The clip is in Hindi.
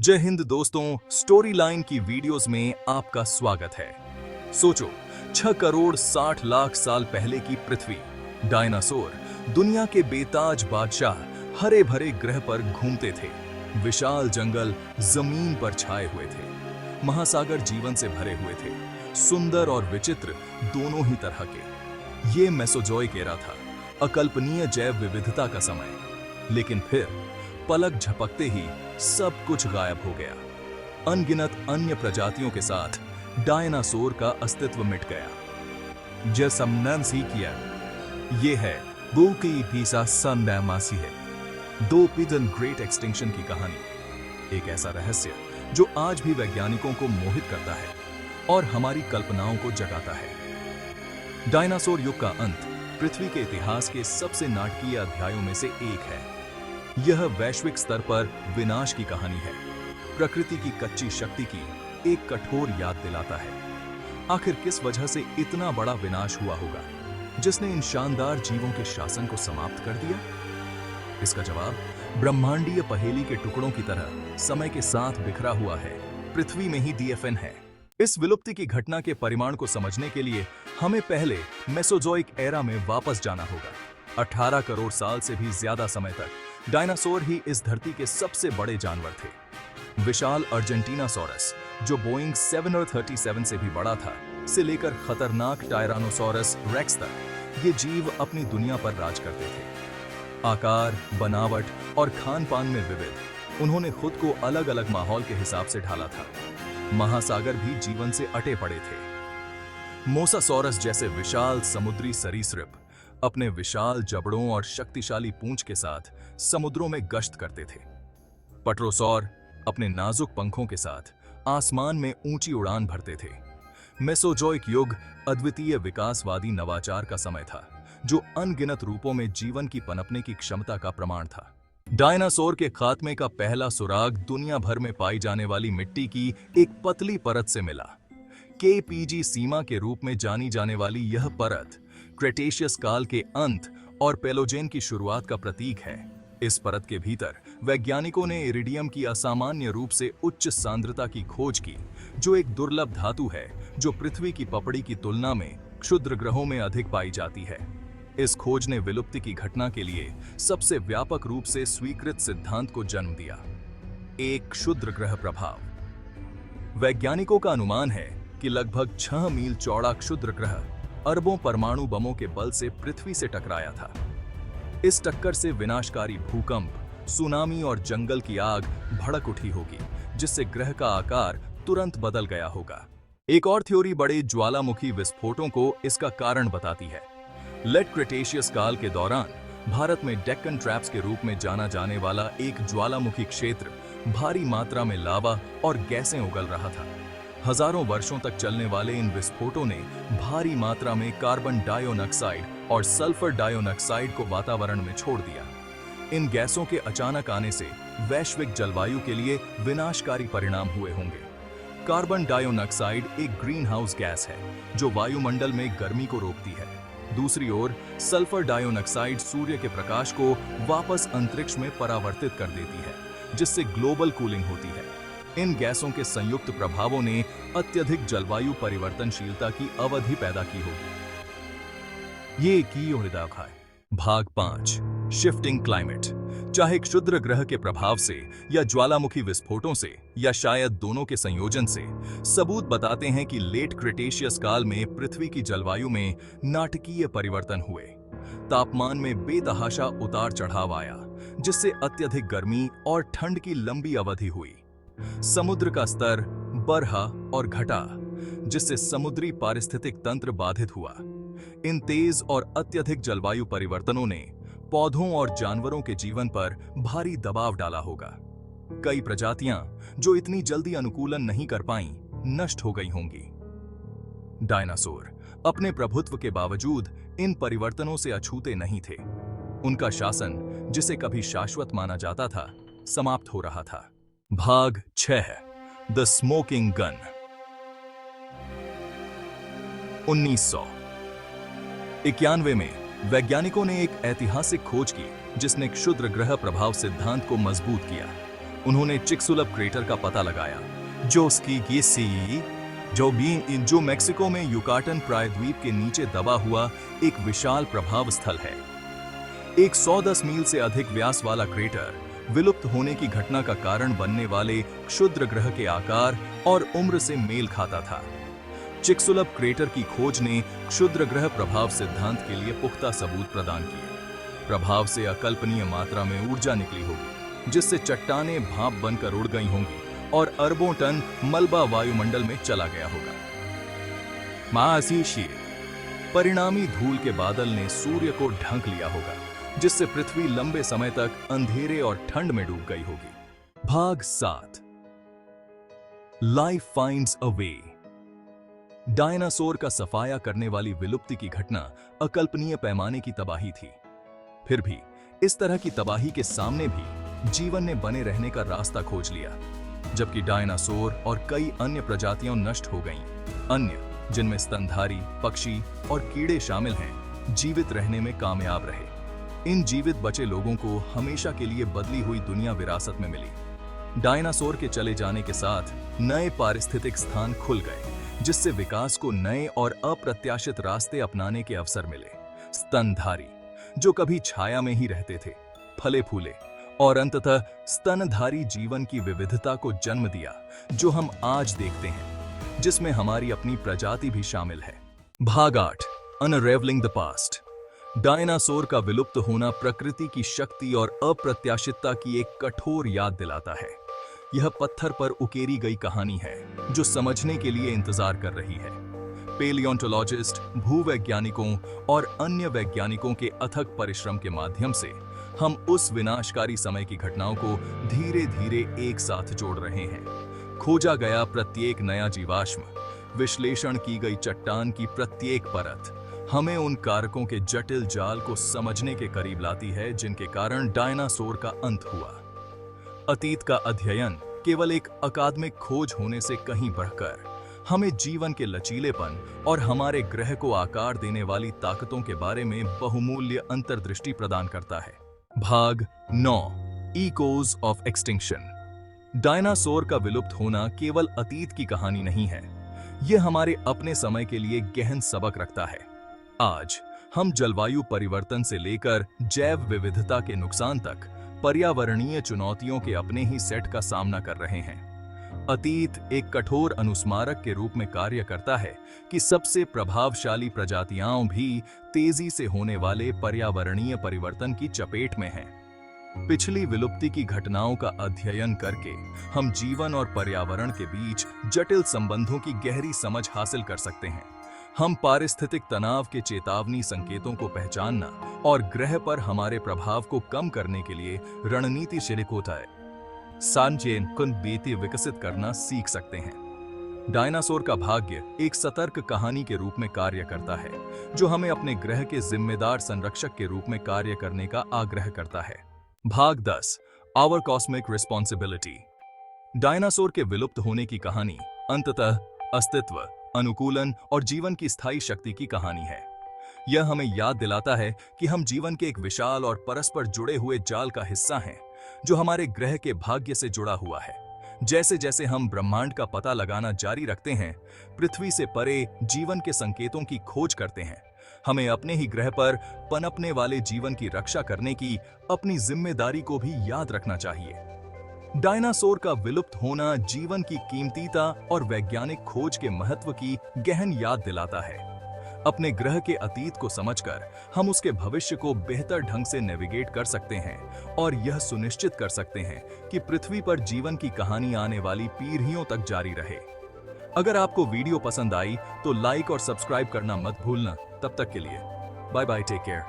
जय हिंद दोस्तों, स्टोरी लाइन की वीडियोस में आपका स्वागत है। सोचो, 6 करोड़ 60 लाख साल पहले की पृथ्वी, डायनासोर, दुनिया के बेताज बादशाह हरे भरे ग्रह पर घूमते थे। विशाल जंगल जमीन पर छाए हुए थे, महासागर जीवन से भरे हुए थे, सुंदर और विचित्र दोनों ही तरह के। ये मेसोजोइक एरा था, अकल्पनीय जैव विविधता का समय। लेकिन फिर पलक झपकते ही सब कुछ गायब हो गया। अनगिनत अन्य प्रजातियों के साथ डायनासोर का अस्तित्व मिट गया। जसमनंसी किया, ये है बुकी पीसा संडैमासी है, दो पिजन ग्रेट एक्सटिंक्शन की कहानी। एक ऐसा रहस्य जो आज भी वैज्ञानिकों को मोहित करता है और हमारी कल्पनाओं को जगाता है। डायनासोर युग का अंत पृथ्वी के इतिहास के सबसे नाटकीय अध्यायों में से एक है। यह वैश्विक स्तर पर विनाश की कहानी है, प्रकृति की कच्ची शक्ति की एक कठोर याद दिलाता है। आखिर किस वजह से इतना बड़ा विनाश हुआ होगा जिसने इन शानदार जीवों के शासन को समाप्त कर दिया? इसका जवाब ब्रह्मांडीय पहेली के टुकड़ों की तरह समय के साथ बिखरा हुआ है, पृथ्वी में ही DFN है। इस विलुप्ति की घटना के परिमाण को समझने के लिए हमें पहले मेसोजोइक एरा में वापस जाना होगा। 18 करोड़ साल से भी ज्यादा समय तक डायनासोर ही इस धरती के सबसे बड़े जानवर थे। विशाल अर्जेंटीनासोरस, जो बोइंग 737 से भी बड़ा था, से लेकर खतरनाक टायरानोसोरस रेक्स तक, ये जीव अपनी दुनिया पर राज करते थे। आकार, बनावट और खान पान में विविध, उन्होंने खुद को अलग अलग माहौल के हिसाब से ढाला था। महासागर भी जीवन से अटे पड़े थे। मोसासोरस जैसे विशाल समुद्री सरीसृप अपने विशाल जबड़ों और शक्तिशाली पूंछ के साथ समुद्रों में गश्त करते थे। पट्रोसौर अपने नाजुक पंखों के साथ आसमान में ऊंची उड़ान भरते थे। मेसोजोइक युग अद्वितीय विकासवादी नवाचार का समय था, जो अनगिनत रूपों में जीवन की पनपने की क्षमता का प्रमाण था। डायनासोर के खात्मे का पहला सुराग दुनिया भर में पाई जाने वाली मिट्टी की एक पतली परत से मिला। KPG सीमा के रूप में जानी जाने वाली यह परत क्रेटेशियस काल के अंत और पेलोजेन की शुरुआत का प्रतीक है। इस परत के भीतर वैज्ञानिकों ने इरिडियम की असामान्य रूप से उच्च सांद्रता की खोज की, जो एक दुर्लभ धातु है जो पृथ्वी की पपड़ी की तुलना में क्षुद्र ग्रहों में अधिक पाई जाती है। इस खोज ने विलुप्ति की घटना के लिए सबसे व्यापक रूप से स्वीकृत सिद्धांत को जन्म दिया, एक क्षुद्र ग्रह प्रभाव। वैज्ञानिकों का अनुमान है कि लगभग 6 मील चौड़ा क्षुद्र ग्रह अरबों परमाणु बमों के बल से पृथ्वी से टकराया था। इस टक्कर से विनाशकारी भूकंप, सुनामी और जंगल की आग भड़क उठी होगी, जिससे ग्रह का आकार तुरंत बदल गया होगा। एक और थ्योरी बड़े ज्वालामुखी विस्फोटों को इसका कारण बताती है। लेट क्रेटेशियस काल के दौरान भारत में डेक्कन ट्रैप्स के रूप में जाना जाने वाला एक ज्वालामुखी क्षेत्र भारी मात्रा में लावा और गैसें उगल रहा था। हजारों वर्षों तक चलने वाले इन विस्फोटों ने भारी मात्रा में कार्बन डाइऑक्साइड और सल्फर डाइऑक्साइड को वातावरण में छोड़ दिया। इन गैसों के अचानक आने से वैश्विक जलवायु के लिए विनाशकारी परिणाम हुए होंगे। कार्बन डाइऑक्साइड एक ग्रीन हाउस गैस है जो वायुमंडल में गर्मी को रोकती है। दूसरी ओर सल्फर डाइऑक्साइड सूर्य के प्रकाश को वापस अंतरिक्ष में परावर्तित कर देती है, जिससे ग्लोबल कूलिंग होती है। इन गैसों के संयुक्त प्रभावों ने अत्यधिक जलवायु परिवर्तनशीलता की अवधि पैदा की होगी। ये की है। भाग 5, शिफ्टिंग क्लाइमेट। चाहे क्षुद्र ग्रह के प्रभाव से या ज्वालामुखी विस्फोटों से या शायद दोनों के संयोजन से, सबूत बताते हैं कि लेट क्रेटेशियस काल में पृथ्वी की जलवायु में नाटकीय परिवर्तन हुए। तापमान में बेतहाशा उतार चढ़ाव आया, जिससे अत्यधिक गर्मी और ठंड की लंबी अवधि हुई। समुद्र का स्तर बढ़ा और घटा, जिससे समुद्री पारिस्थितिक तंत्र बाधित हुआ। इन तेज और अत्यधिक जलवायु परिवर्तनों ने पौधों और जानवरों के जीवन पर भारी दबाव डाला होगा। कई प्रजातियां जो इतनी जल्दी अनुकूलन नहीं कर पाईं, नष्ट हो गई होंगी। डायनासोर अपने प्रभुत्व के बावजूद इन परिवर्तनों से अछूते नहीं थे। उनका शासन, जिसे कभी शाश्वत माना जाता था, समाप्त हो रहा था। भाग 6, द स्मोकिंग गन। 1991 में वैज्ञानिकों ने एक ऐतिहासिक खोज की जिसने क्षुद्र ग्रह प्रभाव सिद्धांत को मजबूत किया। उन्होंने चिकसुलप क्रेटर का पता लगाया, जो मेक्सिको में युकाटन प्रायद्वीप के नीचे दबा हुआ एक विशाल प्रभाव स्थल है। एक 110 मील से अधिक व्यास वाला क्रेटर विलुप्त होने की घटना का कारण बनने वाले क्षुद्र ग्रह के आकार और उम्र से मेल खाता था। चिकसुलप क्रेटर की खोज ने क्षुद्र ग्रह प्रभाव सिद्धांत के लिए पुख्ता सबूत प्रदान किए। प्रभाव से अकल्पनीय मात्रा में ऊर्जा निकली होगी, जिससे चट्टानें भाप बनकर उड़ गई होंगी और अरबों टन मलबा वायुमंडल में चला गया होगा। महासीशीर परिणामी धूल के बादल ने सूर्य को ढक लिया होगा, जिससे पृथ्वी लंबे समय तक अंधेरे और ठंड में डूब गई होगी। भाग 7 life finds a way. Dinosaur का सफाया करने वाली विलुप्ति की घटना अकल्पनीय पैमाने की तबाही थी। फिर भी इस तरह की तबाही के सामने भी जीवन ने बने रहने का रास्ता खोज लिया। जबकि डायनासोर और कई अन्य प्रजातियां नष्ट हो गईं, अन्य, जिनमें स्तनधारी, पक्षी और कीड़े शामिल हैं, जीवित रहने में कामयाब रहे। इन जीवित बचे लोगों को हमेशा के लिए बदली हुई दुनिया विरासत में मिली। डायनासोर के चले जाने के साथ नए पारिस्थितिक स्थान खुल गए, जिससे विकास को नए और अप्रत्याशित रास्ते अपनाने के अवसर मिले। स्तनधारी, जो कभी छाया में ही रहते थे, फले फूले और अंततः स्तनधारी जीवन की विविधता को जन्म दिया, जो हम आज देखते हैं, जिसमें हमारी अपनी प्रजाति भी शामिल है। भाग 8 अनरेवलिंग द पास्ट। डायनासोर का विलुप्त होना प्रकृति की शक्ति और अप्रत्याशितता की एक कठोर याद दिलाता है। यह पत्थर पर उकेरी गई कहानी है, जो समझने के लिए इंतजार कर रही है। पेलियोंटोलॉजिस्ट, भूवैज्ञानिकों और अन्य वैज्ञानिकों के अथक परिश्रम के माध्यम से हम उस विनाशकारी समय की घटनाओं को धीरे धीरे एक साथ जोड़ रहे हैं। खोजा गया प्रत्येक नया जीवाश्म, विश्लेषण की गई चट्टान की प्रत्येक परत हमें उन कारकों के जटिल जाल को समझने के करीब लाती है, जिनके कारण डायनासोर का अंत हुआ। अतीत का अध्ययन केवल एक अकादमिक खोज होने से कहीं बढ़कर हमें जीवन के लचीलेपन और हमारे ग्रह को आकार देने वाली ताकतों के बारे में बहुमूल्य अंतर्दृष्टि प्रदान करता है। भाग 9 इकोज ऑफ एक्सटिंक्शन। डायनासोर का विलुप्त होना केवल अतीत की कहानी नहीं है, यह हमारे अपने समय के लिए गहन सबक रखता है। आज हम जलवायु परिवर्तन से लेकर जैव विविधता के नुकसान तक पर्यावरणीय चुनौतियों के अपने ही सेट का सामना कर रहे हैं। अतीत एक कठोर अनुस्मारक के रूप में कार्य करता है कि सबसे प्रभावशाली प्रजातियां भी तेजी से होने वाले पर्यावरणीय परिवर्तन की चपेट में हैं। पिछली विलुप्ति की घटनाओं का अध्ययन करके हम जीवन और पर्यावरण के बीच जटिल संबंधों की गहरी समझ हासिल कर सकते हैं। हम पारिस्थितिक तनाव के चेतावनी संकेतों को पहचानना और ग्रह पर हमारे प्रभाव को कम करने के लिए रणनीति शिलिकोटाए सांचेन कुंदबीती विकसित करना सीख सकते हैं। डायनासोर का भाग्य एक सतर्क कहानी के रूप में कार्य करता है, जो हमें अपने ग्रह के जिम्मेदार संरक्षक के रूप में कार्य करने का आग्रह करता है। भाग 10 आवर कॉस्मिक रिस्पॉन्सिबिलिटी। डायनासोर के विलुप्त होने की कहानी अंततः अस्तित्व, अनुकूलन और जीवन की स्थायी शक्ति की कहानी है। यह हमें याद दिलाता है कि हम जीवन के एक विशाल और परस्पर जुड़े हुए जाल का हिस्सा हैं, जो हमारे ग्रह के भाग्य से जुड़ा हुआ है। जैसे जैसे हम ब्रह्मांड का पता लगाना जारी रखते हैं, पृथ्वी से परे जीवन के संकेतों की खोज करते हैं, हमें अपने ही ग्रह पर पनपने वाले जीवन की रक्षा करने की अपनी जिम्मेदारी को भी याद रखना चाहिए। डायनासोर का विलुप्त होना जीवन की कीमतीता और वैज्ञानिक खोज के महत्व की गहन याद दिलाता है। अपने ग्रह के अतीत को समझकर हम उसके भविष्य को बेहतर ढंग से नेविगेट कर सकते हैं और यह सुनिश्चित कर सकते हैं कि पृथ्वी पर जीवन की कहानी आने वाली पीढ़ियों तक जारी रहे। अगर आपको वीडियो पसंद आई तो लाइक और सब्सक्राइब करना मत भूलना। तब तक के लिए बाय बाय, टेक केयर।